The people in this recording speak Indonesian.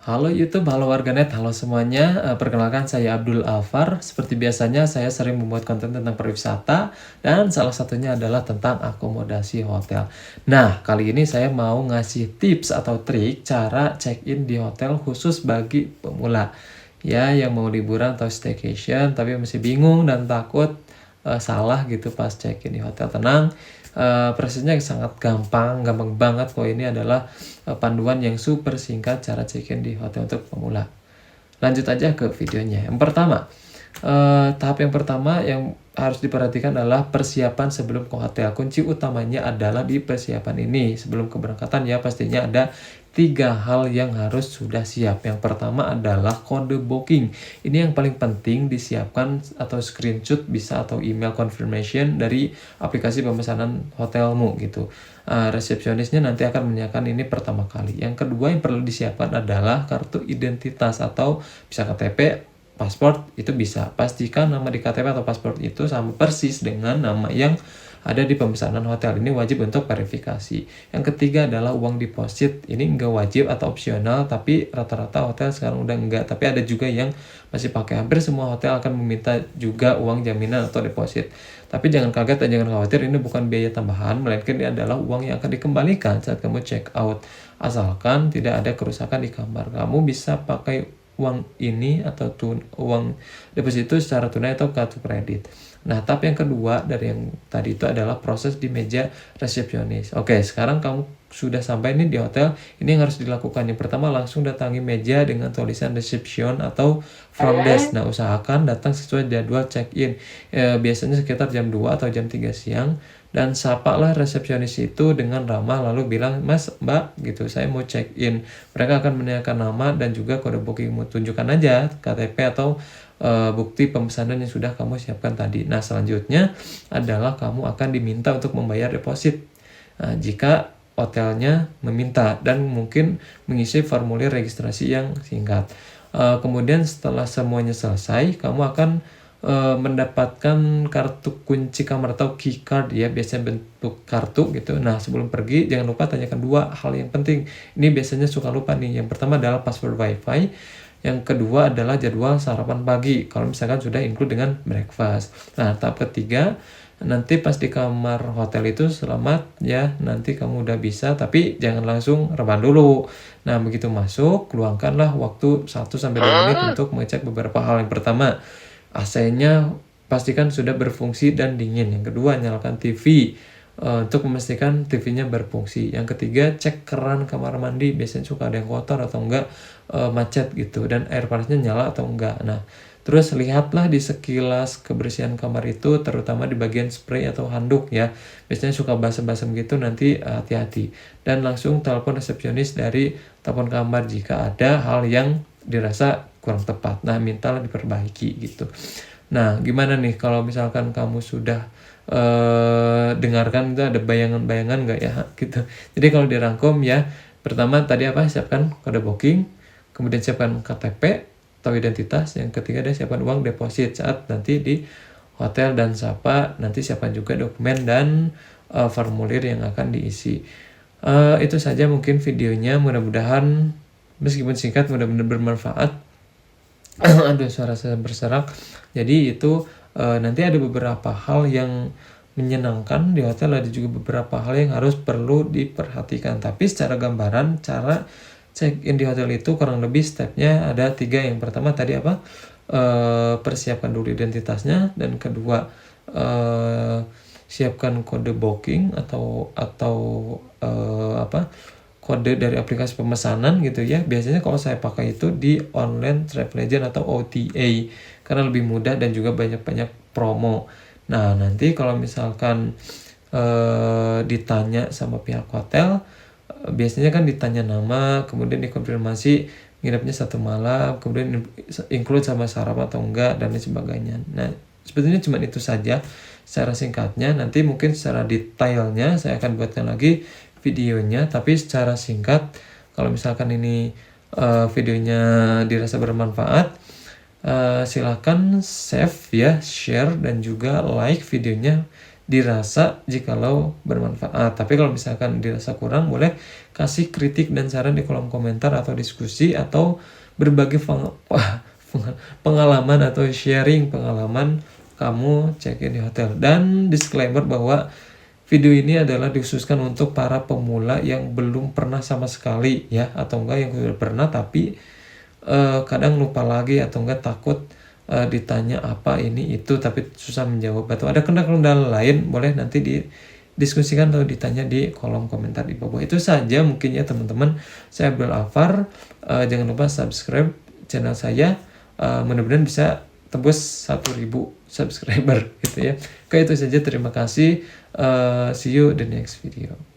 Halo YouTube, halo warganet, halo semuanya. Perkenalkan saya Abdul Alfar. Seperti biasanya saya sering membuat konten tentang pariwisata dan salah satunya adalah tentang akomodasi hotel. Nah, kali ini saya mau ngasih tips atau trik cara check-in di hotel khusus bagi pemula. Ya, yang mau liburan atau staycation tapi masih bingung dan takut salah gitu pas check-in di hotel. Tenang, prosesnya sangat gampang banget kok. Ini adalah panduan yang super singkat cara check-in di hotel untuk pemula. Lanjut aja ke videonya. Yang pertama, tahap yang pertama yang harus diperhatikan adalah persiapan sebelum ke hotel. Kunci utamanya adalah di persiapan ini. Sebelum keberangkatan ya pastinya ada 3 hal yang harus sudah siap. Yang pertama adalah kode booking. Ini yang paling penting disiapkan atau screenshot bisa atau email confirmation dari aplikasi pemesanan hotelmu gitu. Resepsionisnya nanti akan menanyakan ini pertama kali. Yang kedua yang perlu disiapkan adalah kartu identitas atau bisa KTP, paspor itu bisa. Pastikan nama di KTP atau paspor itu sama persis dengan nama yang ada di pemesanan hotel. Ini wajib untuk verifikasi. Yang ketiga adalah uang deposit. Ini enggak wajib atau opsional, tapi rata-rata hotel sekarang udah enggak. Tapi ada juga yang masih pakai. Hampir semua hotel akan meminta juga uang jaminan atau deposit. Tapi jangan kaget dan jangan khawatir, ini bukan biaya tambahan, melainkan ini adalah uang yang akan dikembalikan saat kamu check out. Asalkan tidak ada kerusakan di kamar. Kamu bisa pakai uang ini atau uang deposit itu secara tunai atau kartu kredit. Nah, tahap yang kedua dari yang tadi itu adalah proses di meja resepsionis. Oke, sekarang kamu sudah sampai nih di hotel. Ini yang harus dilakukan. Yang pertama, langsung datangi meja dengan tulisan reception atau front desk. Nah, usahakan datang sesuai jadwal check-in. Biasanya sekitar jam 2 atau jam 3 siang. Dan sapalah resepsionis itu dengan ramah lalu bilang, "Mas, Mbak," gitu, "saya mau check-in." Mereka akan menanyakan nama dan juga kode bookingmu. Tunjukkan aja KTP atau bukti pemesanan yang sudah kamu siapkan tadi. Nah, selanjutnya adalah kamu akan diminta untuk membayar deposit. Nah, jika hotelnya meminta dan mungkin mengisi formulir registrasi yang singkat. Kemudian setelah semuanya selesai, kamu akan mendapatkan kartu kunci kamar atau key card ya, biasanya bentuk kartu gitu. Nah, sebelum pergi jangan lupa tanyakan 2 hal yang penting. Ini biasanya suka lupa nih. Yang pertama adalah password wifi. Yang kedua adalah jadwal sarapan pagi, kalau misalkan sudah include dengan breakfast. Nah, tahap ketiga, nanti pas di kamar hotel itu selamat ya, nanti kamu udah bisa, tapi jangan langsung rebahan dulu. Nah, begitu masuk, luangkanlah waktu 1-2 menit untuk mengecek beberapa hal. Yang pertama, AC-nya pastikan sudah berfungsi dan dingin. Yang kedua, nyalakan TV. Untuk memastikan TV-nya berfungsi. Yang ketiga, cek keran kamar mandi, biasanya suka ada yang kotor atau enggak macet gitu, dan air panasnya nyala atau enggak. Nah, terus lihatlah di sekilas kebersihan kamar itu, terutama di bagian spray atau handuk ya, biasanya suka basah-basah gitu, nanti hati-hati. Dan langsung telepon resepsionis dari telepon kamar jika ada hal yang dirasa kurang tepat. Nah, mintalah diperbaiki gitu. Nah, gimana nih kalau misalkan kamu sudah dengarkan, itu ada bayangan-bayangan nggak ya gitu. Jadi kalau dirangkum ya, pertama tadi apa, siapkan kode booking, kemudian siapkan KTP atau identitas, yang ketiga ada siapkan uang deposit saat nanti di hotel, dan nanti siapkan juga dokumen dan formulir yang akan diisi. Itu saja mungkin videonya, mudah-mudahan meskipun singkat mudah-mudahan bermanfaat. Aduh, suara saya berserak. Jadi itu nanti ada beberapa hal yang menyenangkan di hotel, ada juga beberapa hal yang harus perlu diperhatikan. Tapi secara gambaran cara check-in di hotel itu kurang lebih stepnya ada 3. Yang pertama tadi apa? Persiapkan dulu identitasnya, dan kedua siapkan kode booking atau kode dari aplikasi pemesanan gitu ya. Biasanya kalau saya pakai itu di online travel agent atau OTA karena lebih mudah dan juga banyak promo. Nah, nanti kalau misalkan ditanya sama pihak hotel, biasanya kan ditanya nama, kemudian dikonfirmasi nginepnya 1 malam, kemudian include sama sarapan atau enggak, dan lain sebagainya. Nah, sebetulnya cuma itu saja secara singkatnya. Nanti mungkin secara detailnya saya akan buatkan lagi videonya, tapi secara singkat, kalau misalkan ini videonya dirasa bermanfaat, silakan save ya, share, dan juga like videonya dirasa jikalau bermanfaat. Tapi kalau misalkan dirasa kurang, boleh kasih kritik dan saran di kolom komentar atau diskusi, atau berbagi pengalaman atau sharing pengalaman kamu check-in di hotel. Dan disclaimer bahwa video ini adalah dikhususkan untuk para pemula yang belum pernah sama sekali ya, atau enggak yang sudah pernah tapi kadang lupa lagi, atau enggak takut ditanya apa ini itu tapi susah menjawab, atau ada kendala-kendala lain, boleh nanti didiskusikan atau ditanya di kolom komentar di bawah. Itu saja mungkin ya teman-teman. Saya Abdul Afar. Jangan lupa subscribe channel saya. Mudah-mudahan bisa tembus 1000 subscriber gitu ya. Oke, itu saja, terima kasih. See you the next video.